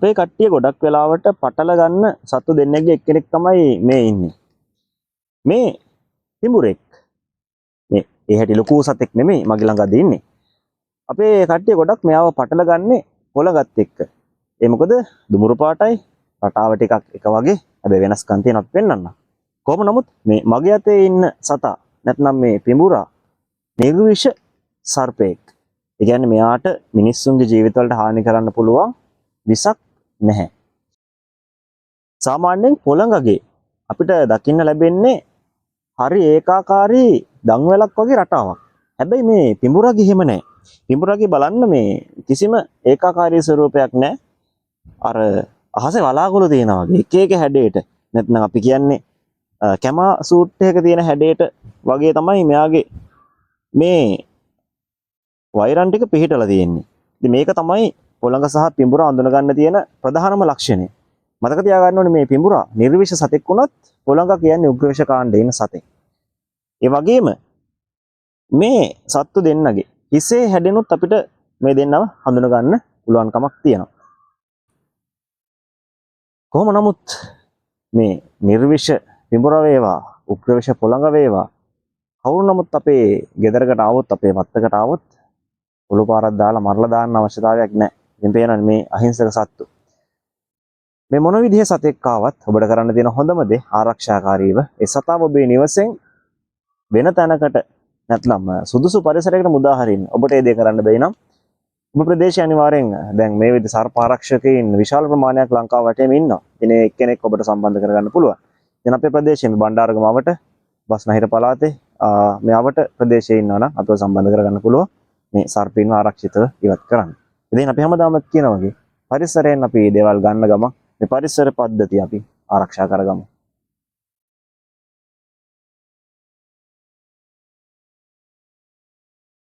අපේ කට්ටිය ගොඩක් වෙලාවට පටල ගන්න සත්තු දෙන්නෙක්ගේ එක්කෙනෙක් තමයි මේ ඉන්නේ. මේ පිඹුරෙක්. මේ ඒ හැටි ලොකු සතෙක් නෙමෙයි මගේ ළඟ අද ඉන්නේ. අපේ කට්ටිය ගොඩක් මෙයාව පටල ගන්නේ පොළගත් එක්ක. ඒ මොකද දුමුරු පාටයි රටාව ටිකක් එක වගේ. හැබැයි වෙනස්කම් තියෙනවත් පෙන්වන්න. කොහොම නමුත් මේ මගේ අතේ ඉන්න සතා නැත්නම් මේ පිඹුරා නිර්විෂ සර්පෙක්. ඒ කියන්නේ මෙයාට මිනිස්සුන්ගේ ජීවිතවලට හානි කරන්න පුළුවන් විසක් නැහැ. සාමාන්‍යයෙන් පොළඟගේ අපිට දකින්න ලැබෙන්නේ හරි ඒකාකාරී දන්වැලක් වගේ රටාවක්. හැබැයි මේ පිඹුරගේ එහෙම නැහැ. පිඹුරගේ බලන්න මේ කිසිම ඒකාකාරී ස්වරූපයක් නැහැ. අර අහසේ වලාකුළු තියෙනවා වගේ එක එක හැඩයට. නැත්නම් අපි කියන්නේ කැමා සූට් එකක තියෙන හැඩයට වගේ තමයි මෙයාගේ මේ වෛරන් ටික පිහිටලා තියෙන්නේ. ඉතින් මේක තමයි පොළඟ සහ පිඹුරා අඳුන ගන්න තියෙන ප්‍රධානම ලක්ෂණය. මතක තියාගන්න ඕනේ මේ පිඹුරා නිර්විෂ සතෙක් වුණත් පොළඟ කියන්නේ උග්‍රවිෂ කාණ්ඩේ ඉන්න සතෙක්. ඒ වගේම මේ සත්තු දෙන්නගේ හිසේ හැඩෙනුත් අපිට මේ දෙන්නව හඳුන ගන්න පුළුවන් කමක් තියෙනවා. කොහොම නමුත් මේ නිර්විෂ පිඹුරා වේවා උග්‍රවිෂ පොළඟ වේවා කවුරු නමුත් අපේ ගෙදරකට ආවොත් අපේ වත්තකට ආවොත් පොළු පාරක් දාලා මරලා දාන්න අවශ්‍යතාවයක් නැහැ. ඉතින් පේනවනේ මේ අහිංසක සත්තු. මේ මොන විදිහේ සතෙක් ආවත් ඔබට කරන්න තියෙන හොඳම දේ ආරක්ෂාකාරීව ඒ සතාව ඔබේ නිවසෙන් වෙන තැනකට නැත්නම් සුදුසු පරිසරයකට මුදා හරින්න. ඔබට ඒ දේ කරන්න බැයි නම් ඔබ ප්‍රදේශය අනිවාර්යෙන් දැන් මේ විදිහ සර්ප ආරක්ෂකයින් විශාල ප්‍රමාණයක් ලංකාව වටේම ඉන්නවා. ඉතින් එක්කෙනෙක් ඔබට සම්බන්ධ කරගන්න පුළුවන්. දැන් අපේ ප්‍රදේශයේ මේ බණ්ඩාරගම අවට බස්නාහිර පළාතේ මේ අවට ප්‍රදේශයේ ඉන්නවා නම් අපිව සම්බන්ධ කරගන්න පුළුවන්. මේ සර්පින්ව ආරක්ෂිතව ඉවත් කරන්න. ඉතින් අපි හැමදාම කියනවා වගේ පරිසරයෙන් අපි දේවල් ගන්න ගම මේ පරිසර පද්ධතිය අපි ආරක්ෂා කරගමු.